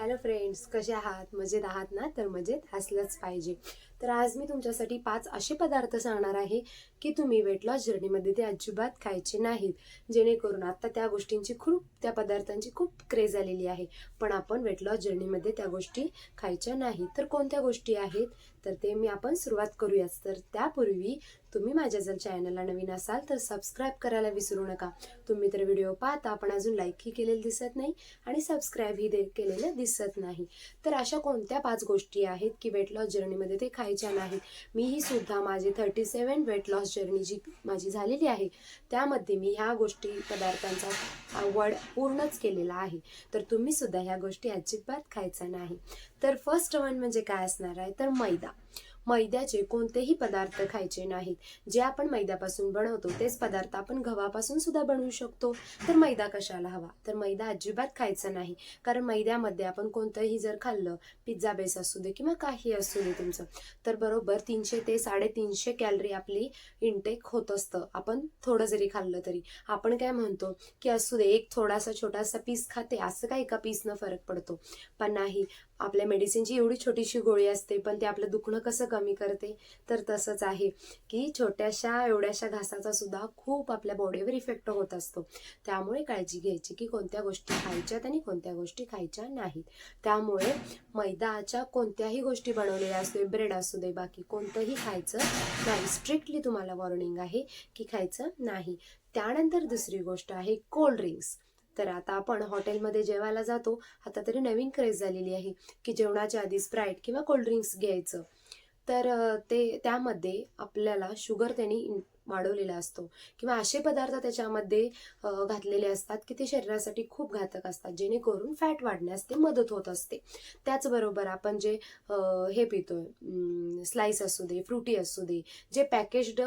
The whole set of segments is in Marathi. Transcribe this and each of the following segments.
हॅलो फ्रेंड्स, कसे आहात? मजेत आहात ना? तर मजेत असलंच पाहिजे. तर आज मी तुमच्यासाठी 5 असे पदार्थ सांगणार आहे की तुम्ही वेट लॉस जर्नीमध्ये ते अजिबात खायचे नाहीत, जेणेकरून आता त्या पदार्थांची खूप क्रेज आलेली आहे, पण आपण वेट लॉस जर्नीमध्ये त्या गोष्टी खायच्या नाही. तर कोणत्या गोष्टी आहेत तर ते आपण सुरुवात करूयाच. तर त्यापूर्वी तुम्ही माझ्या जर चॅनलला नवीन असाल तर सबस्क्राईब करायला विसरू नका. तुम्ही तर व्हिडिओ पाहता आपण अजून लाईकही केलेलं दिसत नाही आणि सबस्क्राईबही केलेलं दिसत नाही. तर अशा कोणत्या 5 गोष्टी आहेत की वेट लॉस जर्नीमध्ये ते खायच्या नाहीत? मीही सुद्धा माझी 37 वेट लॉस जर्नी जी माझी झालेली आहे त्यामध्ये मी ह्या गोष्टी पदार्थांचा आवड पूर्णच केलेला आहे. तर तुम्ही सुद्धा ह्या गोष्टी अजिबात खायचा नाही. तर फर्स्ट वन म्हणजे काय असणार आहे तर मैदा. मैद्याचे कोणतेही पदार्थ खायचे नाहीत. जे आपण मैद्यापासून बनवतो तेच पदार्थ आपण गव्हापासून सुद्धा बनवू शकतो. तर मैदा कशाला हवा? तर मैदा अजिबात खायचा नाही, कारण मैद्यामध्ये आपण कोणतंही जर खाल्लं, पिझ्झा बेस असू दे किंवा काही असू दे तुमचं, तर बरोबर 300 ते 350 कॅलरी आपली इनटेक होत असतं. आपण थोडं जरी खाल्लं तरी आपण काय म्हणतो की असू दे, एक थोडासा छोटासा पीस खाते, असं काय एका पीसनं फरक पडतो? पण नाही, आपल्या मेडिसिनची एवढी छोटीशी गोळी असते पण ते आपलं दुखणं कसं कमी करते? तर तसंच आहे की छोट्याशा एवढ्याशा घासाचा सुद्धा खूप आपल्या बॉडीवर इफेक्ट होत असतो. त्यामुळे काळजी घ्यायची की कोणत्या गोष्टी खायच्यात आणि कोणत्या गोष्टी खायच्या नाहीत. त्यामुळे मैदाच्या कोणत्याही गोष्टी बनवलेल्या असू दे, ब्रेड असू दे, बाकी कोणतंही खायचं नाही. स्ट्रिक्टली तुम्हाला वॉर्निंग आहे की खायचं नाही. त्यानंतर दुसरी गोष्ट आहे कोल्ड ड्रिंक्स. तर आता आपण हॉटेलमध्ये जेवायला जातो, आता तरी नवीन क्रेज झालेली आहे की जेवणाच्या आधी स्प्राईट किंवा कोल्ड्रिंक्स घ्यायचं. तर त्यामध्ये आपल्याला शुगर त्यांनी वाढवलेला असतो किंवा असे पदार्थ त्याच्यामध्ये घातलेले असतात की ते शरीरासाठी खूप घातक असतात, जेणेकरून फॅट वाढण्यास ते मदत होत असते. त्याचबरोबर आपण जे हे पितोय, स्लाइस असू दे, फ्रुटी असू दे, जे पॅकेज्ड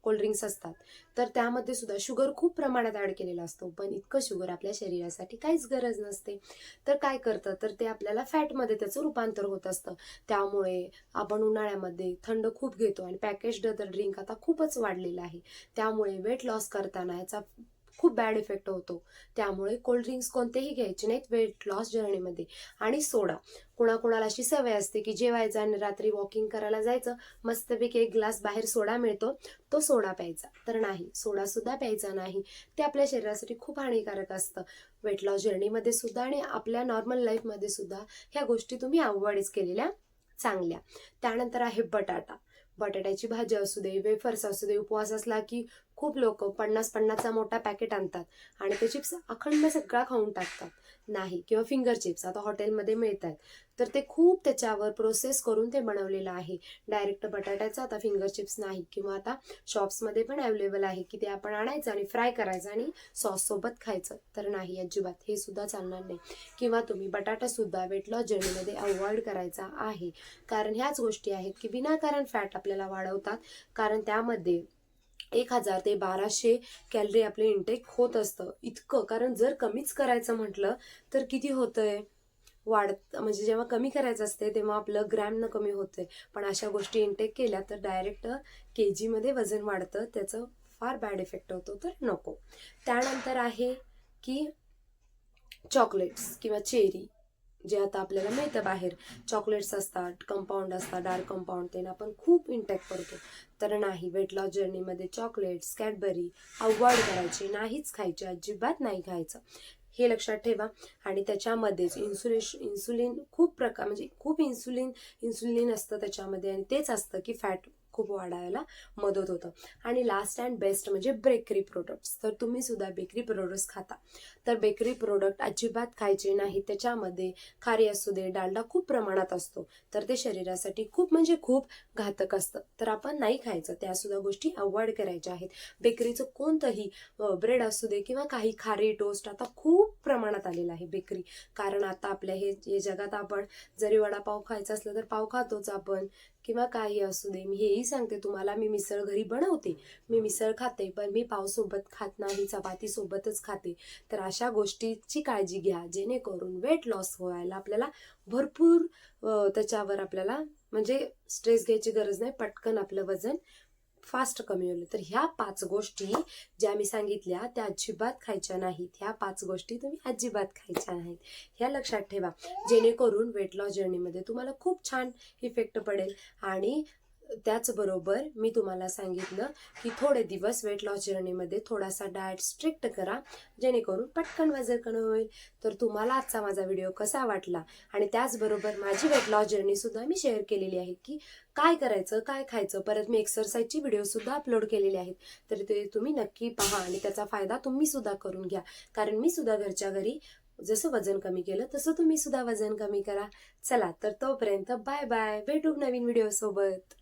कोल्ड्रिंक्स असतात, तर त्यामध्ये सुद्धा शुगर खूप प्रमाणात ॲड केलेला असतो. पण इतकं शुगर आपल्या शरीरासाठी काहीच गरज नसते. तर काय करतं तर ते आपल्याला फॅटमध्ये त्याचं रूपांतर होत असतं. त्यामुळे आपण उन्हाळ्यामध्ये थंड खूप घेतो आणि पॅकेज्ड ड्रिंक आता खूपच वाढलेलं आहे. त्यामुळे वेट लॉस करताना याचा खूप बॅड इफेक्ट होतो. त्यामुळे कोल्ड्रिंक्स कोणतेही घ्यायचे नाहीत वेट लॉस जर्नीमध्ये. आणि सोडा, कोणाकोणाला अशी सवय असते की जेवायचं आणि रात्री वॉकिंग करायला जायचं, मस्तपैकी एक ग्लास बाहेर सोडा मिळतो, तो सोडा प्यायचा. तर नाही, सोडा सुद्धा प्यायचा नाही. ते आपल्या शरीरासाठी खूप हानिकारक असतं. वेट लॉस जर्नीमध्ये सुद्धा आणि आपल्या नॉर्मल लाईफमध्ये सुद्धा ह्या गोष्टी तुम्ही अवॉइडच केलेल्या चांगल्या. त्यानंतर आहे बटाटा. बटाट्याची भाजी असू दे, वेफर्स असू दे, उपवास असला की खूप लोक 50-50चा मोठा पॅकेट आणतात आणि ते चिप्स अखंड सगळा खाऊन टाकतात. नाही, किंवा फिंगर चिप्स आता हॉटेलमध्ये मिळतात, तर ते खूप त्याच्यावर प्रोसेस करून ते बनवलेलं आहे. डायरेक्ट बटाट्याचा आता फिंगर चिप्स नाही, किंवा आता शॉप्समध्ये पण अवेलेबल आहे की ते आपण आणायचं आणि फ्राय करायचं आणि सॉस सोबत खायचं. तर नाही, अजिबात हे सुद्धा चालणार नाही. किंवा तुम्ही बटाटा सुद्धा वेट लॉस जर्नीमध्ये अवॉइड करायचा आहे, कारण ह्याच गोष्टी आहेत की विनाकारण फॅट आपल्याला वाढवतात. कारण त्यामध्ये 1000 ते 1200 कॅलरी आपले इंटेक होत असतं. इतकं, कारण जर कमीच करायचं म्हटलं तर किती होतंय? म्हणजे जेव्हा कमी करायचं असते तेव्हा आपलं ग्रॅमनं कमी होतंय, पण अशा गोष्टी इंटेक केल्या तर डायरेक्ट केजी मध्ये वजन वाढतं. त्याचं फार बॅड इफेक्ट होतो, तर नको. त्यानंतर आहे की चॉकलेट्स किंवा चेरी, जे आता आपल्याला मिळतं बाहेर. चॉकलेट्स असतात, कंपाऊंड असतात, डार्क कंपाऊंड, ते आपण खूप इंटेक करतो. तर नाही, वेट लॉस जर्नीमध्ये चॉकलेट्स, कॅडबरी अवॉइड करायचे, नाहीच खायचे, अजिबात नाही खायचं. हे लक्षात ठेवा. आणि त्याच्यामध्येच इन्सुलिन खूप प्रकार, म्हणजे खूप इन्सुलिन असतं त्याच्यामध्ये, आणि तेच असतं की फॅट खूप वाढायला मदत होतं. आणि लास्ट अँड बेस्ट म्हणजे बेकरी प्रोडक्ट्स. तर तुम्ही सुद्धा बेकरी प्रोडक्ट्स खाता, तर बेकरी प्रोडक्ट अजिबात खायचे नाही. त्याच्यामध्ये खारी असू दे, डालडा खूप प्रमाणात असतो, तर ते शरीरासाठी खूप म्हणजे खूप घातक असतं. तर आपण नाही खायचं, त्या सुद्धा गोष्टी अवॉइड करायच्या आहेत. बेकरीचं कोणतंही ब्रेड असू दे किंवा काही खारी टोस्ट आता खूप प्रमाणात आलेलं आहे बेकरी. कारण आता आपल्या हे जगात आपण जरी वडापाव खायचा असलं तर पाव खातोच आपण, किंवा काही असू दे. मी हेही सांगते तुम्हाला, मी मिसळ घरी बनवते, मी मिसळ खाते, पण मी पाव सोबत खात नाही, चपाती सोबतच खाते. तर अशा गोष्टीची काळजी घ्या, जेणेकरून वेट लॉस व्हायला आपल्याला भरपूर त्याच्यावर आपल्याला म्हणजे स्ट्रेस घ्यायची गरज नाही, पटकन आपलं वजन फास्ट कमी होईल. तर ह्या 5 गोष्टी ज्या मी सांगितल्या त्या अजिबात खायच्या नाहीत. ह्या 5 गोष्टी तुम्ही अजिबात खायच्या नाहीत. ह्या लक्षात ठेवा, जेणेकरून वेट लॉस जर्नीमध्ये तुम्हाला खूप छान इफेक्ट पडेल. आणि त्याचबरोबर मी तुम्हाला सांगितलं की थोडे दिवस वेट लॉस जर्नीमध्ये थोडासा डाएट स्ट्रिक्ट करा, जेणेकरून पटकन वजन कमी होईल. तर तुम्हाला आजचा माझा व्हिडिओ कसा वाटला, आणि त्याचबरोबर माझी वेट लॉस जर्नी सुद्धा मी शेअर केलेली आहे की काय करायचं, काय खायचं. परत मी एक्सरसाइजची व्हिडिओ सुद्धा अपलोड केलेले आहेत. तर ते तुम्ही नक्की पहा आणि त्याचा फायदा तुम्ही सुद्धा करून घ्या. कारण मी सुद्धा घरच्या घरी जसं वजन कमी केलं तसं तुम्ही सुद्धा वजन कमी करा. चला तर तोपर्यंत बाय बाय, भेटू नवीन व्हिडिओ सोबत.